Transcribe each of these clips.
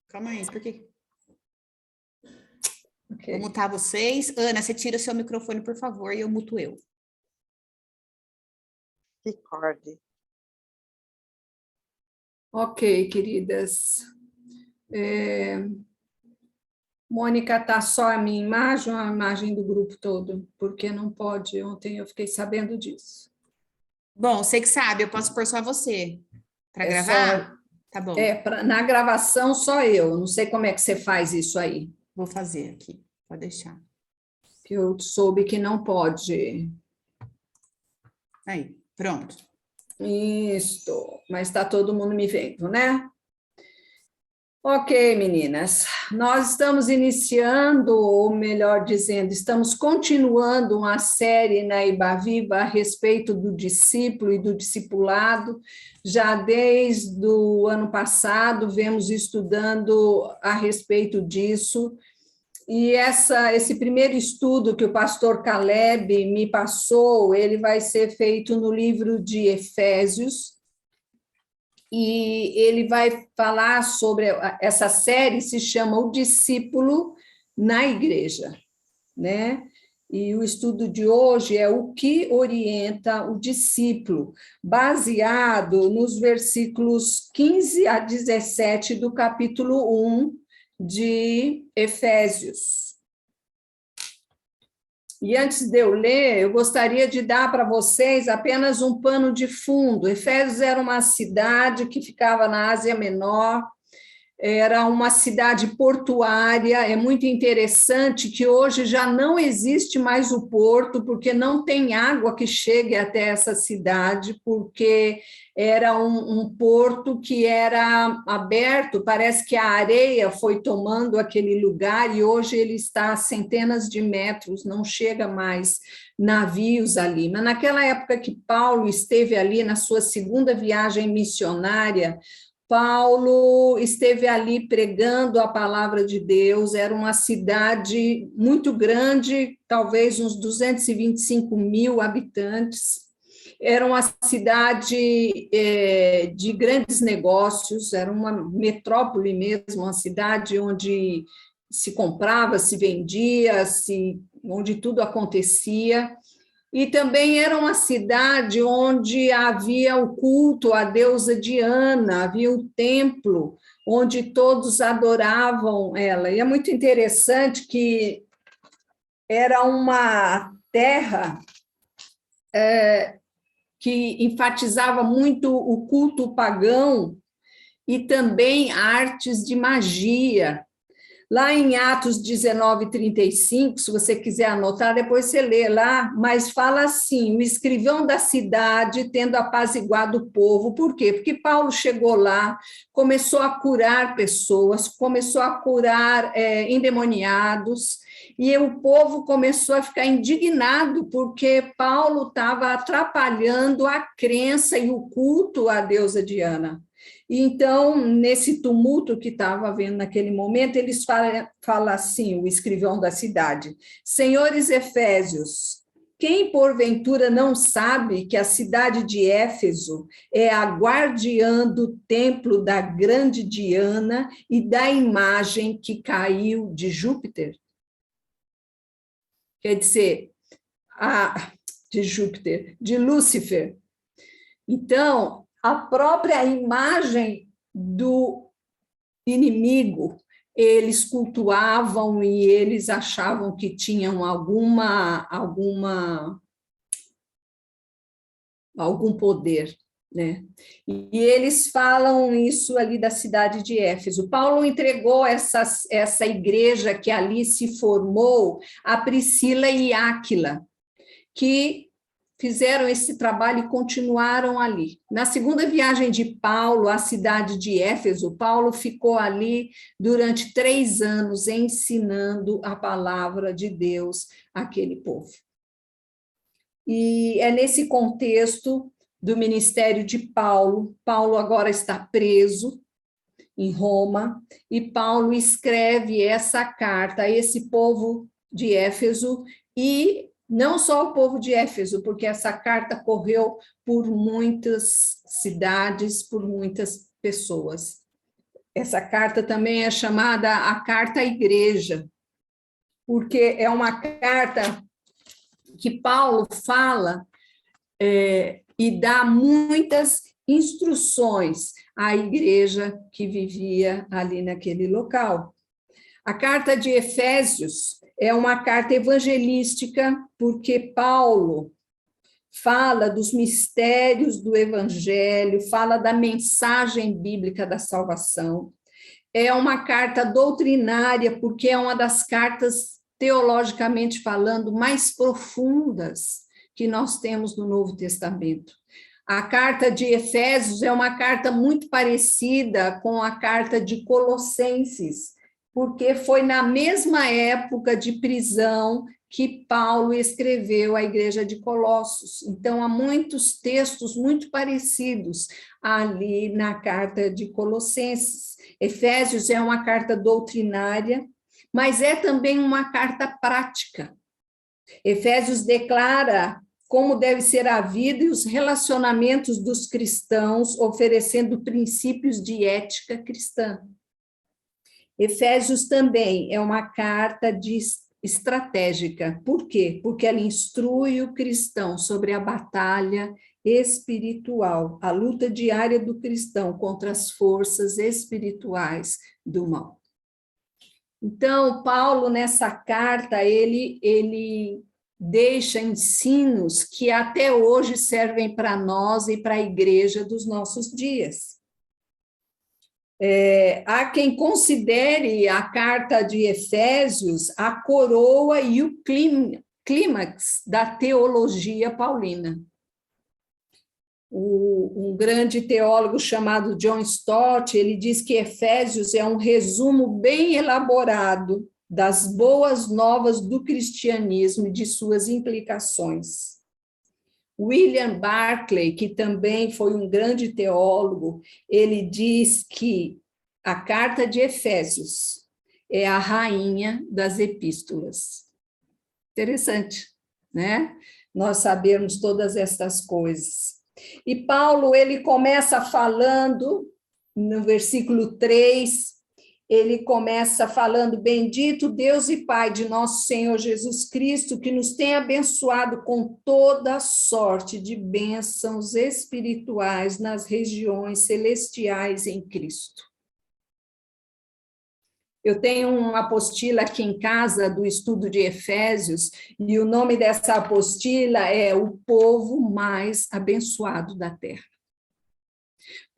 Calma aí, por quê? Ok. Vou mutar vocês. Ana, você tira o seu microfone, por favor, e eu muto eu. Recorde. Ok, queridas. Mônica, tá só a minha imagem ou a imagem do grupo todo? Porque não pode. Ontem eu fiquei sabendo disso. Bom, você que sabe, eu posso pôr só você para É gravar? Tá bom, Na gravação, só eu. Não sei como é que você faz isso aí. vou fazer aqui, pode deixar. Que eu soube que não pode. Aí, pronto. Isso, mas está todo mundo me vendo, né? Ok, meninas, nós estamos iniciando, ou melhor dizendo, estamos continuando uma série na Ibaviva a respeito do discípulo e do discipulado. Já desde o ano passado, vemos estudando a respeito disso. E esse primeiro estudo que o pastor Caleb me passou, ele vai ser feito no livro de Efésios, e ele vai falar sobre essa série, se chama O Discípulo na Igreja, né? E o estudo de hoje é o que orienta o discípulo, baseado nos versículos 15 a 17 do capítulo 1 de Efésios. E antes de eu ler, eu gostaria de dar para vocês apenas um pano de fundo. Efésios era uma cidade que ficava na Ásia Menor, era uma cidade portuária. É muito interessante que hoje já não existe mais o porto, porque não tem água que chegue até essa cidade, porque era um porto que era aberto, parece que a areia foi tomando aquele lugar, e hoje ele está a centenas de metros, não chega mais navios ali. Mas naquela época que Paulo esteve ali na sua segunda viagem missionária, Paulo esteve ali pregando a palavra de Deus. Era uma cidade muito grande, talvez uns 225 mil habitantes. Era uma cidade de grandes negócios, era uma metrópole mesmo, uma cidade onde se comprava, se vendia, onde tudo acontecia. E também era uma cidade onde havia o culto à deusa Diana, havia um templo onde todos adoravam ela. E é muito interessante que era uma terra que enfatizava muito o culto pagão e também artes de magia. Lá em Atos 19:35, se você quiser anotar, depois você lê lá, mas fala assim: o escrivão da cidade tendo apaziguado o povo. Por quê? Porque Paulo chegou lá, começou a curar pessoas, começou a curar endemoniados, e o povo começou a ficar indignado, porque Paulo estava atrapalhando a crença e o culto à deusa Diana. Então, nesse tumulto que estava havendo naquele momento, eles falam assim, o escrivão da cidade: senhores Efésios, quem porventura não sabe que a cidade de Éfeso é a guardiã do templo da grande Diana e da imagem que caiu de Júpiter? Quer dizer, de Júpiter, de Lúcifer. Então, a própria imagem do inimigo, eles cultuavam e eles achavam que tinham algum poder, né? E eles falam isso ali da cidade de Éfeso. Paulo entregou essa igreja que ali se formou a Priscila e Áquila, que fizeram esse trabalho e continuaram ali. Na segunda viagem de Paulo à cidade de Éfeso, Paulo ficou ali durante 3 anos ensinando a palavra de Deus àquele povo. E é nesse contexto do ministério de Paulo. Paulo agora está preso em Roma, e Paulo escreve essa carta a esse povo de Éfeso, e não só o povo de Éfeso, porque essa carta correu por muitas cidades, por muitas pessoas. Essa carta também é chamada a carta à igreja, porque é uma carta que Paulo fala e dá muitas instruções à igreja que vivia ali naquele local. A carta de Efésios é uma carta evangelística, porque Paulo fala dos mistérios do evangelho, fala da mensagem bíblica da salvação. É uma carta doutrinária, porque é uma das cartas, teologicamente falando, mais profundas que nós temos no Novo Testamento. A carta de Efésios é uma carta muito parecida com a carta de Colossenses, porque foi na mesma época de prisão que Paulo escreveu à igreja de Colossos. Então, há muitos textos muito parecidos ali na carta de Colossenses. Efésios é uma carta doutrinária, mas é também uma carta prática. Efésios declara como deve ser a vida e os relacionamentos dos cristãos, oferecendo princípios de ética cristã. Efésios também é uma carta estratégica. Por quê? Porque ela instrui o cristão sobre a batalha espiritual, a luta diária do cristão contra as forças espirituais do mal. Então, Paulo, nessa carta, ele deixa ensinos que até hoje servem para nós e para a igreja dos nossos dias. Há quem considere a carta de Efésios a coroa e o clímax da teologia paulina. Um grande teólogo chamado John Stott, ele diz que Efésios é um resumo bem elaborado das boas novas do cristianismo e de suas implicações. William Barclay, que também foi um grande teólogo, ele diz que a carta de Efésios é a rainha das epístolas. Interessante, né? Nós sabemos todas estas coisas. E Paulo, ele começa falando, no versículo 3, ele começa falando: bendito Deus e Pai de nosso Senhor Jesus Cristo, que nos tem abençoado com toda sorte de bênçãos espirituais nas regiões celestiais em Cristo. Eu tenho uma apostila aqui em casa do estudo de Efésios, e o nome dessa apostila é O Povo Mais Abençoado da Terra.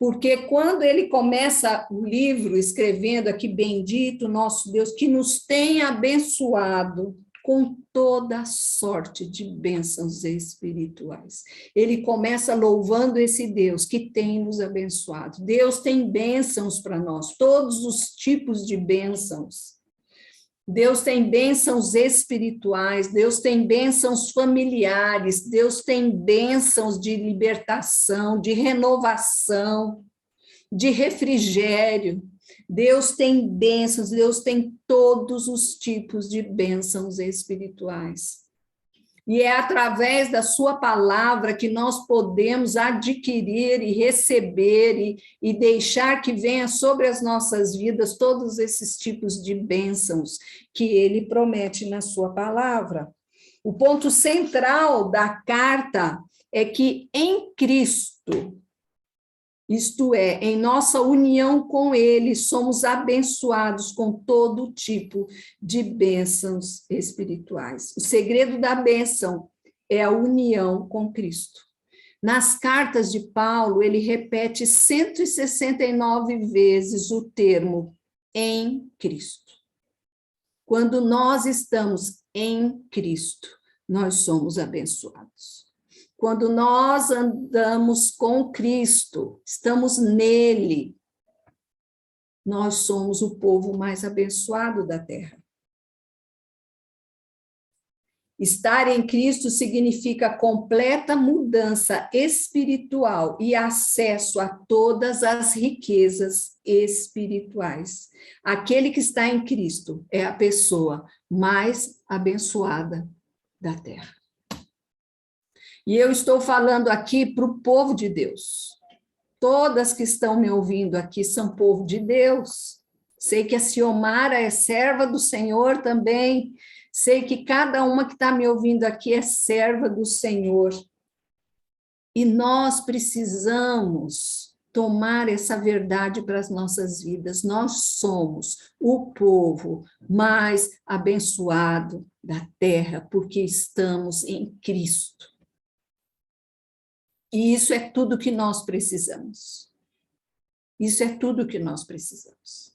Porque quando ele começa o livro escrevendo aqui, bendito nosso Deus, que nos tem abençoado com toda sorte de bênçãos espirituais. Ele começa louvando esse Deus que tem nos abençoado. Deus tem bênçãos para nós, todos os tipos de bênçãos. Deus tem bênçãos espirituais, Deus tem bênçãos familiares, Deus tem bênçãos de libertação, de renovação, de refrigério. Deus tem bênçãos, Deus tem todos os tipos de bênçãos espirituais. E é através da sua palavra que nós podemos adquirir e receber e deixar que venha sobre as nossas vidas todos esses tipos de bênçãos que ele promete na sua palavra. O ponto central da carta é que em Cristo, isto é, em nossa união com ele, somos abençoados com todo tipo de bênçãos espirituais. O segredo da bênção é a união com Cristo. Nas cartas de Paulo, ele repete 169 vezes o termo em Cristo. Quando nós estamos em Cristo, nós somos abençoados. Quando nós andamos com Cristo, estamos nele, nós somos o povo mais abençoado da terra. Estar em Cristo significa completa mudança espiritual e acesso a todas as riquezas espirituais. Aquele que está em Cristo é a pessoa mais abençoada da terra. E eu estou falando aqui para o povo de Deus. todas que estão me ouvindo aqui são povo de Deus. Sei que a Ciomara é serva do Senhor também. Sei que cada uma que está me ouvindo aqui é serva do Senhor. E nós precisamos tomar essa verdade para as nossas vidas. Nós somos o povo mais abençoado da terra, porque estamos em Cristo. E isso é tudo que nós precisamos. Isso é tudo que nós precisamos.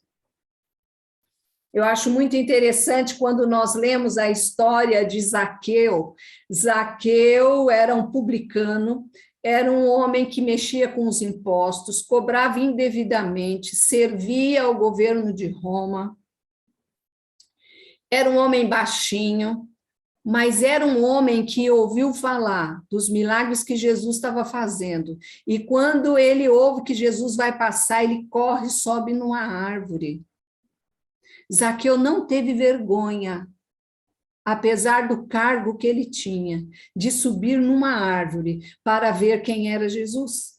Eu acho muito interessante quando nós lemos a história de Zaqueu. Zaqueu era um publicano, era um homem que mexia com os impostos, cobrava indevidamente, servia ao governo de Roma. Era um homem baixinho, mas era um homem que ouviu falar dos milagres que Jesus estava fazendo. E quando ele ouve que Jesus vai passar, ele corre e sobe numa árvore. Zaqueu não teve vergonha, apesar do cargo que ele tinha, de subir numa árvore para ver quem era Jesus.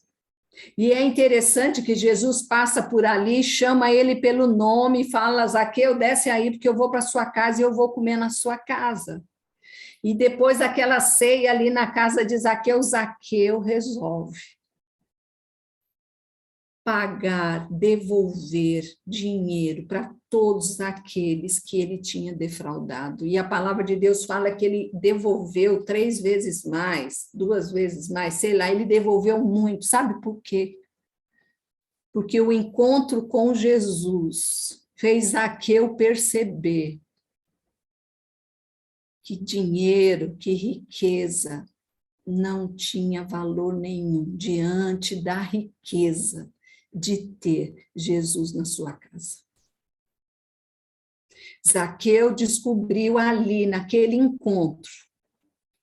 E é interessante que Jesus passa por ali, chama ele pelo nome e fala: Zaqueu, desce aí, porque eu vou para sua casa e eu vou comer na sua casa. E depois daquela ceia ali na casa de Zaqueu, Zaqueu resolve pagar, devolver dinheiro para todos aqueles que ele tinha defraudado. E a palavra de Deus fala que ele devolveu 3 vezes mais, 2 vezes mais, sei lá, ele devolveu muito. Sabe por quê? Porque o encontro com Jesus fez Zaqueu perceber que dinheiro, que riqueza não tinha valor nenhum diante da riqueza de ter Jesus na sua casa. Zaqueu descobriu ali, naquele encontro,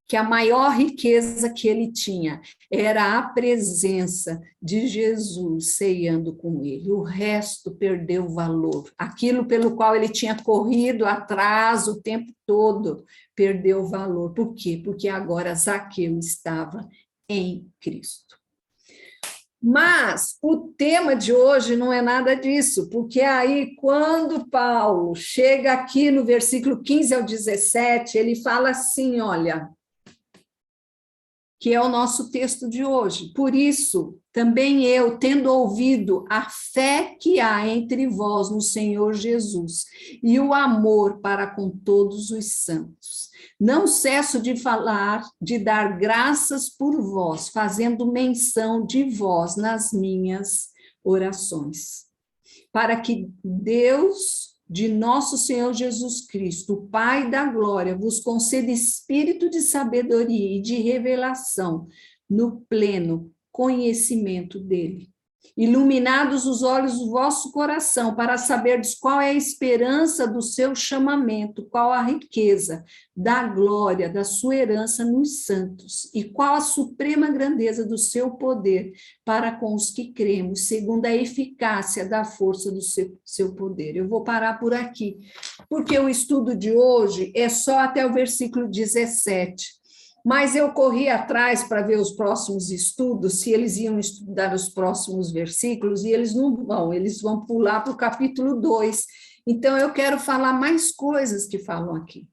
que a maior riqueza que ele tinha era a presença de Jesus ceando com ele. O resto perdeu valor. Aquilo pelo qual ele tinha corrido atrás o tempo todo perdeu valor. Por quê? Porque agora Zaqueu estava em Cristo. Mas o tema de hoje não é nada disso, porque aí quando Paulo chega aqui no versículo 15 ao 17, ele fala assim, olha, que é o nosso texto de hoje. Por isso, também eu, tendo ouvido a fé que há entre vós no Senhor Jesus e o amor para com todos os santos, não cesso de falar, de dar graças por vós, fazendo menção de vós nas minhas orações, para que Deus de nosso Senhor Jesus Cristo, o Pai da glória, vos conceda espírito de sabedoria e de revelação no pleno conhecimento dele. Iluminados os olhos do vosso coração, para saberdes qual é a esperança do seu chamamento, qual a riqueza da glória da sua herança nos santos, e qual a suprema grandeza do seu poder para com os que cremos, segundo a eficácia da força do seu poder. Eu vou parar por aqui, porque o estudo de hoje é só até o versículo 17. Mas eu corri atrás para ver os próximos estudos, se eles iam estudar os próximos versículos, e eles não vão, eles vão pular para o capítulo 2. Então, eu quero falar mais coisas que falam aqui.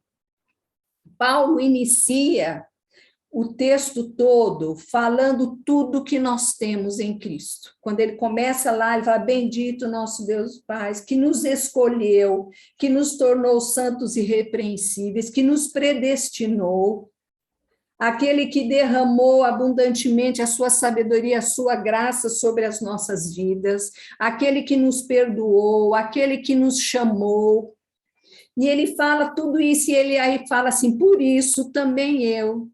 Paulo inicia o texto todo falando tudo que nós temos em Cristo. Quando ele começa lá, ele fala: bendito nosso Deus Pai, que nos escolheu, que nos tornou santos e irrepreensíveis, que nos predestinou, aquele que derramou abundantemente a sua sabedoria, a sua graça sobre as nossas vidas, aquele que nos perdoou, aquele que nos chamou. E ele fala tudo isso, e ele aí fala assim: por isso também eu,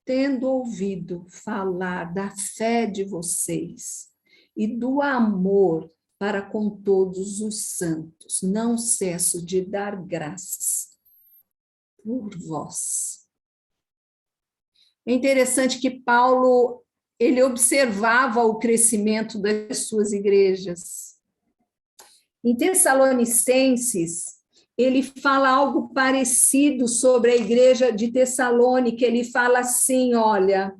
tendo ouvido falar da fé de vocês e do amor para com todos os santos, não cesso de dar graças por vós. É interessante que Paulo, ele observava o crescimento das suas igrejas. Em Tessalonicenses, ele fala algo parecido sobre a igreja de Tessalônica. Ele fala assim, olha,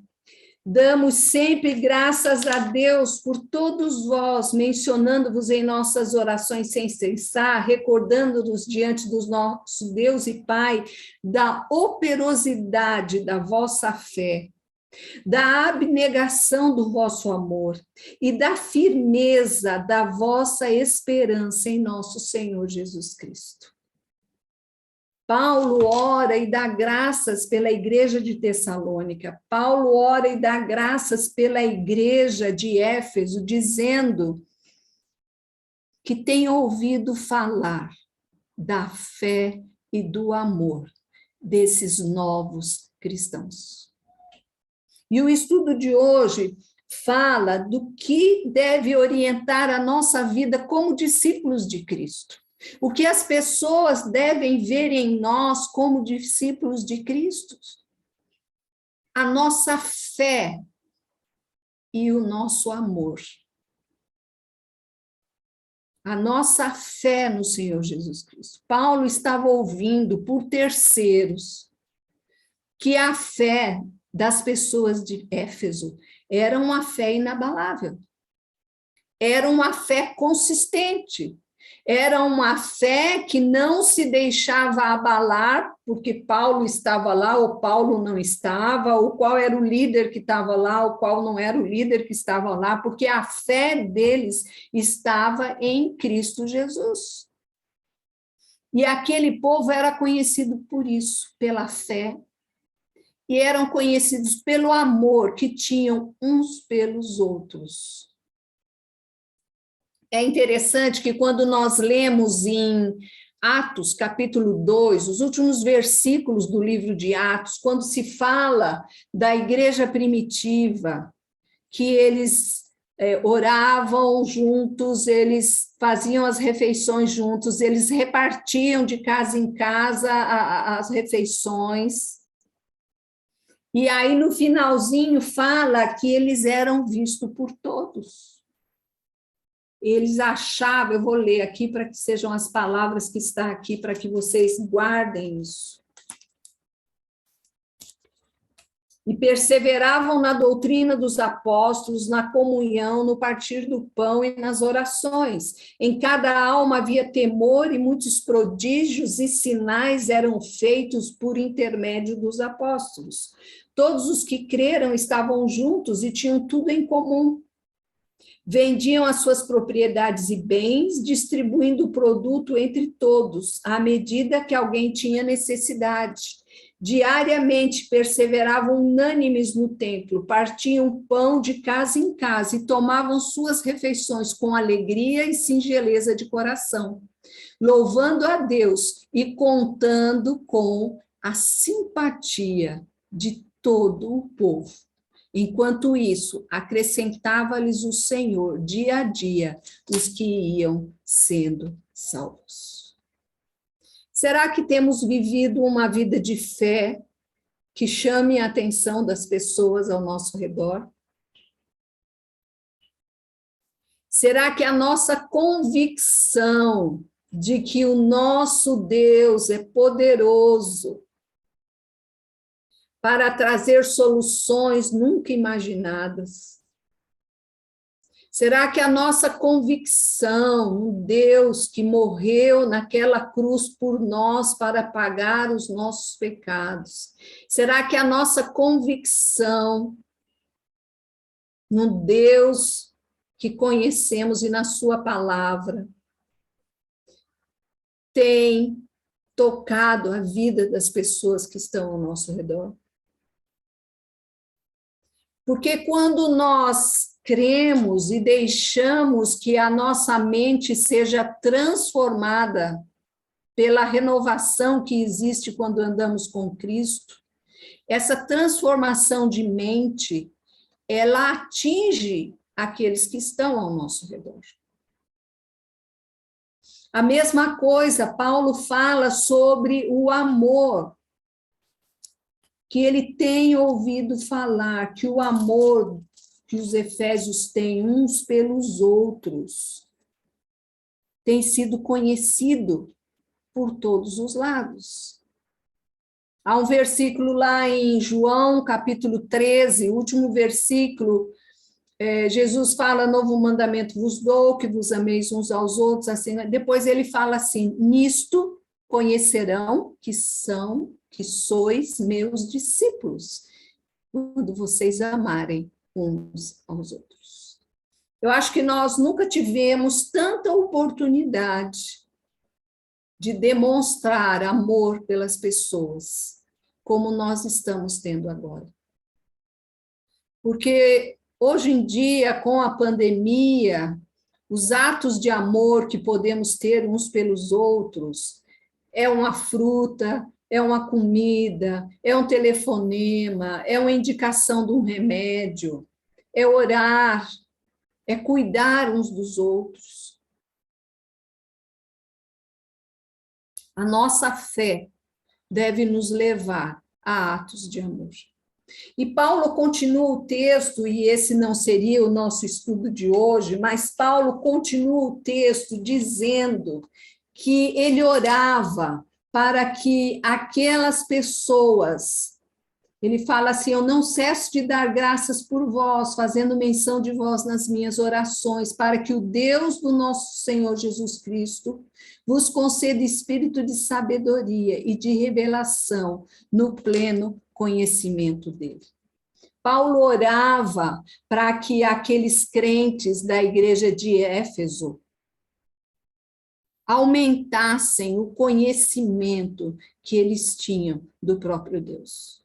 Damos sempre graças a Deus por todos vós, mencionando-vos em nossas orações sem cessar, recordando-nos diante do nosso Deus e Pai da operosidade da vossa fé, da abnegação do vosso amor e da firmeza da vossa esperança em nosso Senhor Jesus Cristo. Paulo ora e dá graças pela igreja de Tessalônica. Paulo ora e dá graças pela igreja de Éfeso, dizendo que tem ouvido falar da fé e do amor desses novos cristãos. E o estudo de hoje fala do que deve orientar a nossa vida como discípulos de Cristo. O que as pessoas devem ver em nós como discípulos de Cristo. A nossa fé e o nosso amor. A nossa fé no Senhor Jesus Cristo. Paulo estava ouvindo por terceiros que a fé das pessoas de Éfeso era uma fé inabalável. Era uma fé consistente. Era uma fé que não se deixava abalar, porque Paulo estava lá, ou Paulo não estava, ou qual era o líder que estava lá, ou qual não era o líder que estava lá, porque a fé deles estava em Cristo Jesus. E aquele povo era conhecido por isso, pela fé, e eram conhecidos pelo amor que tinham uns pelos outros. É interessante que quando nós lemos em Atos, capítulo 2, os últimos versículos do livro de Atos, quando se fala da igreja primitiva, que eles oravam juntos, eles faziam as refeições juntos, eles repartiam de casa em casa as refeições. E aí, no finalzinho, fala que eles eram vistos por todos. Eles achavam, eu vou ler aqui para que sejam as palavras que estão aqui, para que vocês guardem isso. E perseveravam na doutrina dos apóstolos, na comunhão, no partir do pão e nas orações. Em cada alma havia temor e muitos prodígios e sinais eram feitos por intermédio dos apóstolos. Todos os que creram estavam juntos e tinham tudo em comum. Vendiam as suas propriedades e bens, distribuindo o produto entre todos, à medida que alguém tinha necessidade. Diariamente perseveravam unânimes no templo, partiam pão de casa em casa e tomavam suas refeições com alegria e singeleza de coração, louvando a Deus e contando com a simpatia de todo o povo. Enquanto isso, acrescentava-lhes o Senhor, dia a dia, os que iam sendo salvos. Será que temos vivido uma vida de fé que chame a atenção das pessoas ao nosso redor? Será que a nossa convicção de que o nosso Deus é poderoso para trazer soluções nunca imaginadas? Será que a nossa convicção no Deus que morreu naquela cruz por nós para pagar os nossos pecados, será que a nossa convicção no Deus que conhecemos e na sua palavra tem tocado a vida das pessoas que estão ao nosso redor? Porque quando nós cremos e deixamos que a nossa mente seja transformada pela renovação que existe quando andamos com Cristo, essa transformação de mente, ela atinge aqueles que estão ao nosso redor. A mesma coisa, Paulo fala sobre o amor, que ele tem ouvido falar, que o amor que os efésios têm uns pelos outros tem sido conhecido por todos os lados. Há um versículo lá em João, capítulo 13, último versículo, Jesus fala, novo mandamento vos dou, que vos ameis uns aos outros, assim, depois ele fala assim, nisto conhecerão que sois meus discípulos, quando vocês amarem uns aos outros. Eu acho que nós nunca tivemos tanta oportunidade de demonstrar amor pelas pessoas, como nós estamos tendo agora. Porque hoje em dia, com a pandemia, os atos de amor que podemos ter uns pelos outros é uma fruta, é uma comida, é um telefonema, é uma indicação de um remédio, é orar, é cuidar uns dos outros. A nossa fé deve nos levar a atos de amor. E Paulo continua o texto, e esse não seria o nosso estudo de hoje, mas Paulo continua o texto dizendo que ele orava para que aquelas pessoas, ele fala assim, eu não cesso de dar graças por vós, fazendo menção de vós nas minhas orações, para que o Deus do nosso Senhor Jesus Cristo vos conceda espírito de sabedoria e de revelação no pleno conhecimento dele. Paulo orava para que aqueles crentes da igreja de Éfeso aumentassem o conhecimento que eles tinham do próprio Deus.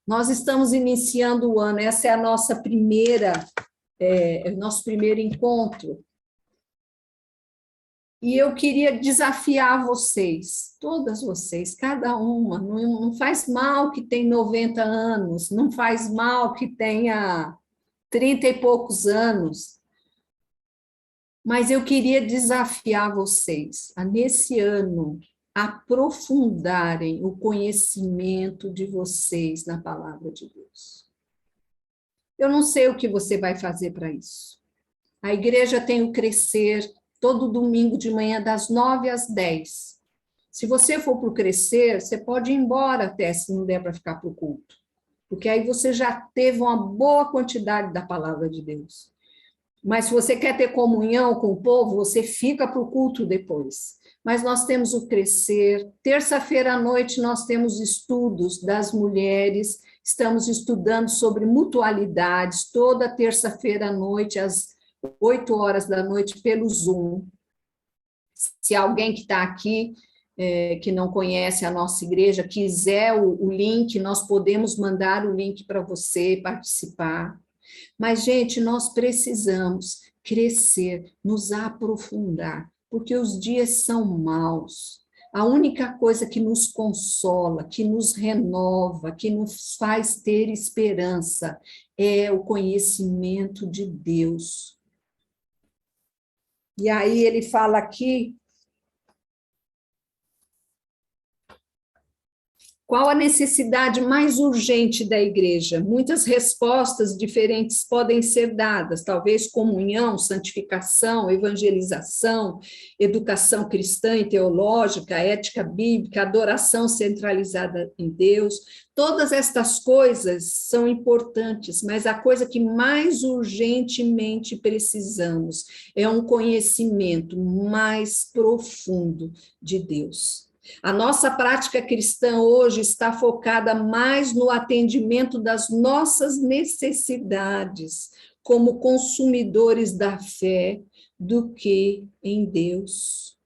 Nós estamos iniciando o ano, essa é a nossa nosso primeiro encontro. E eu queria desafiar vocês, todas vocês, cada uma, não faz mal que tem 90 anos, não faz mal que tenha 30 e poucos anos, mas eu queria desafiar vocês a, nesse ano, aprofundarem o conhecimento de vocês na palavra de Deus. Eu não sei o que você vai fazer para isso. A igreja tem o Crescer todo domingo de manhã, das 9 às 10. Se você for para o Crescer, você pode ir embora até, se não der para ficar para o culto. Porque aí você já teve uma boa quantidade da palavra de Deus. Mas se você quer ter comunhão com o povo, você fica para o culto depois. Mas nós temos o Crescer. Terça-feira à noite nós temos estudos das mulheres, estamos estudando sobre mutualidades, toda terça-feira à noite, às 8 horas da noite, pelo Zoom. Se alguém que está aqui, que não conhece a nossa igreja, quiser o link, nós podemos mandar o link para você participar. Mas, gente, nós precisamos crescer, nos aprofundar, porque os dias são maus. A única coisa que nos consola, que nos renova, que nos faz ter esperança, é o conhecimento de Deus. E aí ele fala aqui, qual a necessidade mais urgente da igreja? Muitas respostas diferentes podem ser dadas, talvez comunhão, santificação, evangelização, educação cristã e teológica, ética bíblica, adoração centralizada em Deus. Todas estas coisas são importantes, mas a coisa que mais urgentemente precisamos é um conhecimento mais profundo de Deus. A nossa prática cristã hoje está focada mais no atendimento das nossas necessidades como consumidores da fé do que em Deus.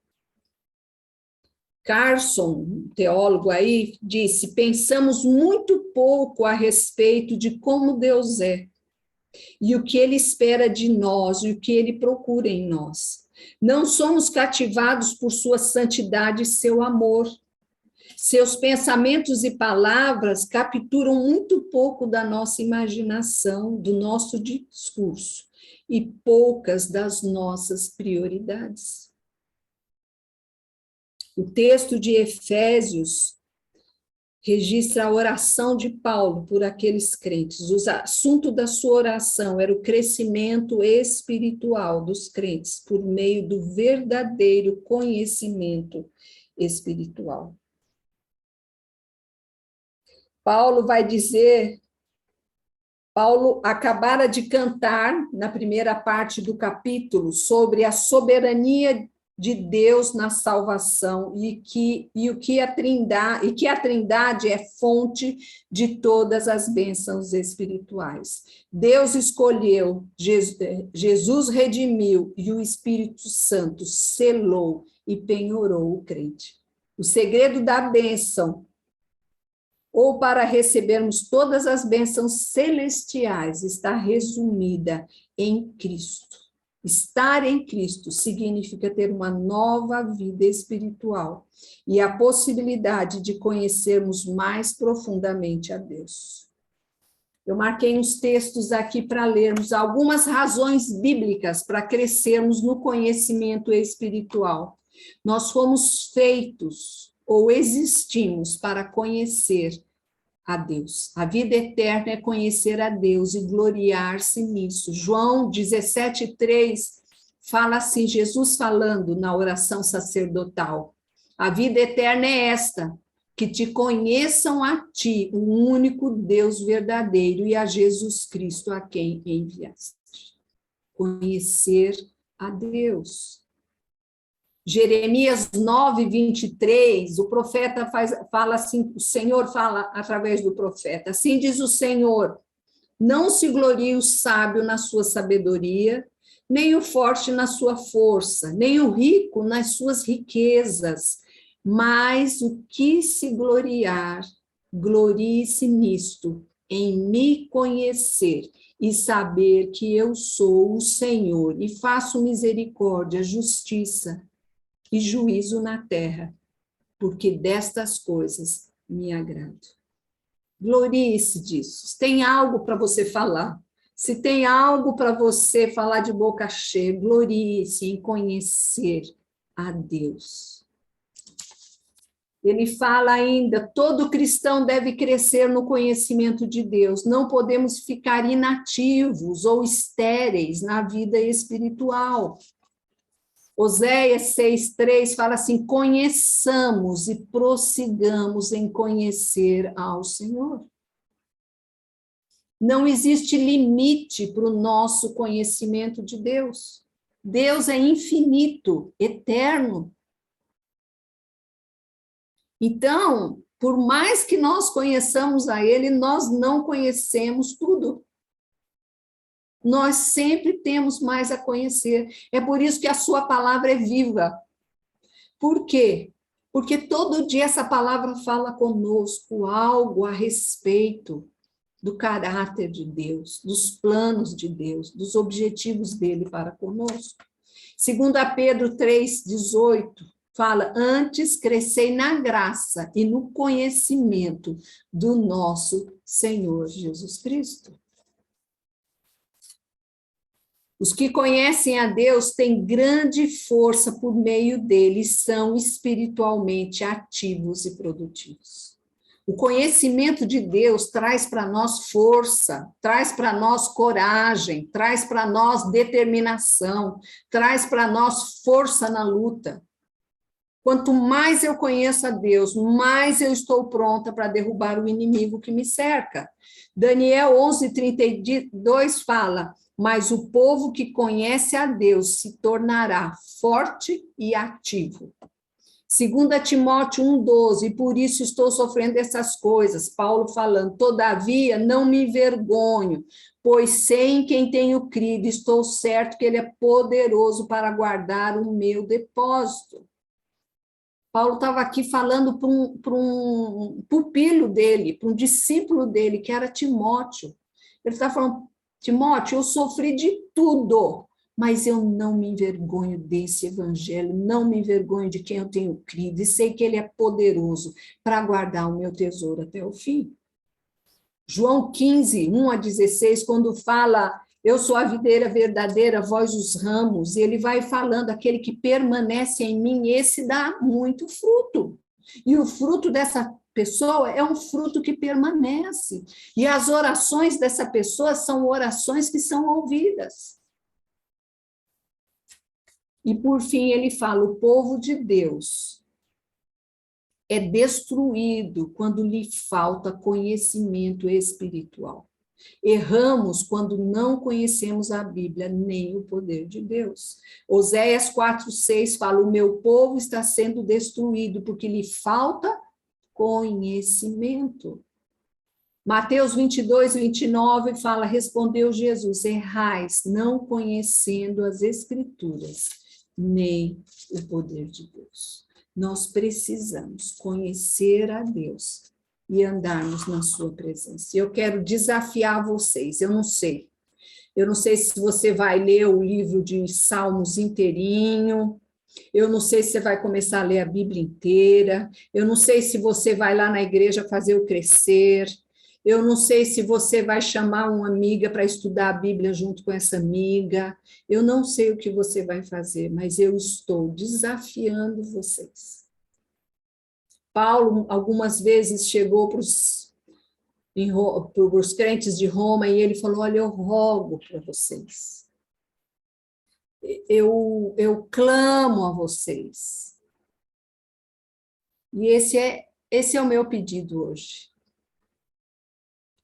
Carson, teólogo aí, disse, pensamos muito pouco a respeito de como Deus é, e o que Ele espera de nós, e o que Ele procura em nós. Não somos cativados por sua santidade e seu amor. Seus pensamentos e palavras capturam muito pouco da nossa imaginação, do nosso discurso, e poucas das nossas prioridades. O texto de Efésios registra a oração de Paulo por aqueles crentes. O assunto da sua oração era o crescimento espiritual dos crentes por meio do verdadeiro conhecimento espiritual. Paulo vai dizer, Paulo acabara de cantar, na primeira parte do capítulo, sobre a soberania de Deus na salvação e que a Trindade é fonte de todas as bênçãos espirituais. Deus escolheu, Jesus redimiu e o Espírito Santo selou e penhorou o crente. O segredo da bênção, ou para recebermos todas as bênçãos celestiais, está resumida em Cristo. Estar em Cristo significa ter uma nova vida espiritual e a possibilidade de conhecermos mais profundamente a Deus. Eu marquei uns textos aqui para lermos algumas razões bíblicas para crescermos no conhecimento espiritual. Nós fomos feitos ou existimos para conhecer a Deus. A vida eterna é conhecer a Deus e gloriar-se nisso. João 17:3 fala assim, Jesus falando na oração sacerdotal: a vida eterna é esta, que te conheçam a ti, o único Deus verdadeiro, e a Jesus Cristo, a quem enviaste. Conhecer a Deus. Jeremias 9:23, o profeta fala assim, o Senhor fala através do profeta, assim diz o Senhor: não se glorie o sábio na sua sabedoria, nem o forte na sua força, nem o rico nas suas riquezas, mas o que se gloriar, glorie-se nisto, em me conhecer e saber que eu sou o Senhor e faço misericórdia, justiça e juízo na terra, porque destas coisas me agrado. Glorie-se disso. Se tem algo para você falar, se tem algo para você falar de boca cheia, glorie-se em conhecer a Deus. Ele fala ainda, todo cristão deve crescer no conhecimento de Deus. Não podemos ficar inativos ou estéreis na vida espiritual. Oséias 6:3 fala assim, conheçamos e prossigamos em conhecer ao Senhor. Não existe limite para o nosso conhecimento de Deus. Deus é infinito, eterno. Então, por mais que nós conheçamos a Ele, nós não conhecemos tudo. Nós sempre temos mais a conhecer. É por isso que a sua palavra é viva. Por quê? Porque todo dia essa palavra fala conosco algo a respeito do caráter de Deus, dos planos de Deus, dos objetivos dele para conosco. 2 Pedro 3:18 fala, antes crescei na graça e no conhecimento do nosso Senhor Jesus Cristo. Os que conhecem a Deus têm grande força por meio dele e são espiritualmente ativos e produtivos. O conhecimento de Deus traz para nós força, traz para nós coragem, traz para nós determinação, traz para nós força na luta. Quanto mais eu conheço a Deus, mais eu estou pronta para derrubar o inimigo que me cerca. Daniel 11:32 fala, mas o povo que conhece a Deus se tornará forte e ativo. 2 Timóteo 1:12, e por isso estou sofrendo essas coisas. Paulo falando, todavia não me envergonho, pois sei em quem tenho crido, estou certo que ele é poderoso para guardar o meu depósito. Paulo estava aqui falando para um pupilo dele, para um discípulo dele, que era Timóteo. Ele está falando, Timóteo, eu sofri de tudo, mas eu não me envergonho desse evangelho, não me envergonho de quem eu tenho crido, e sei que ele é poderoso para guardar o meu tesouro até o fim. João 15:1-16, quando fala, eu sou a videira verdadeira, vós os ramos, e ele vai falando, aquele que permanece em mim, esse dá muito fruto. E o fruto dessa pessoa é um fruto que permanece. E as orações dessa pessoa são orações que são ouvidas. E por fim ele fala, o povo de Deus é destruído quando lhe falta conhecimento espiritual. Erramos quando não conhecemos a Bíblia, nem o poder de Deus. Oséias 4:6 fala: o meu povo está sendo destruído porque lhe falta conhecimento. Mateus 22:29 fala: respondeu Jesus: errais, não conhecendo as Escrituras, nem o poder de Deus. Nós precisamos conhecer a Deus e andarmos na sua presença. Eu quero desafiar vocês, eu não sei se você vai ler o livro de Salmos inteirinho, eu não sei se você vai começar a ler a Bíblia inteira, eu não sei se você vai lá na igreja fazer o crescer, eu não sei se você vai chamar uma amiga para estudar a Bíblia junto com essa amiga, eu não sei o que você vai fazer, mas eu estou desafiando vocês. Paulo, algumas vezes, chegou para os crentes de Roma e ele falou: olha, eu rogo para vocês, eu clamo a vocês. E esse é o meu pedido hoje.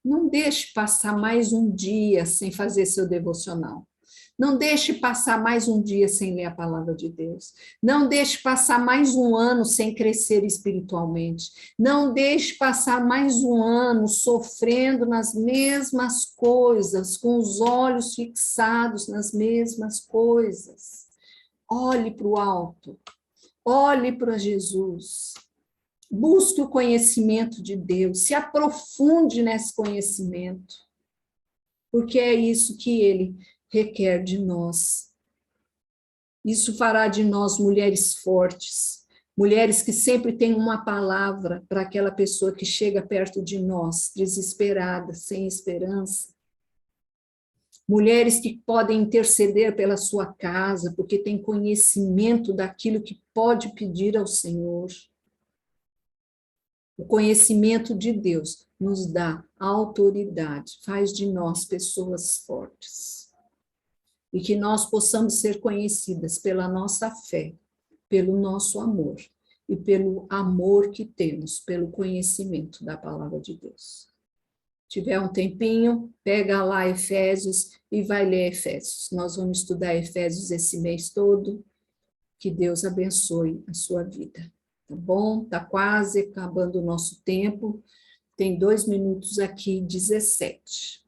Não deixe passar mais um dia sem fazer seu devocional. Não deixe passar mais um dia sem ler a palavra de Deus. Não deixe passar mais um ano sem crescer espiritualmente. Não deixe passar mais um ano sofrendo nas mesmas coisas, com os olhos fixados nas mesmas coisas. Olhe para o alto. Olhe para Jesus. Busque o conhecimento de Deus. Se aprofunde nesse conhecimento. Porque é isso que Ele requer de nós. Isso fará de nós mulheres fortes, mulheres que sempre têm uma palavra para aquela pessoa que chega perto de nós, desesperada, sem esperança. Mulheres que podem interceder pela sua casa, porque têm conhecimento daquilo que pode pedir ao Senhor. O conhecimento de Deus nos dá autoridade, faz de nós pessoas fortes. E que nós possamos ser conhecidas pela nossa fé, pelo nosso amor e pelo amor que temos, pelo conhecimento da palavra de Deus. Se tiver um tempinho, pega lá Efésios e vai ler Efésios. Nós vamos estudar Efésios esse mês todo. Que Deus abençoe a sua vida. Tá bom? Tá quase acabando o nosso tempo. Tem 2 minutos aqui, 17.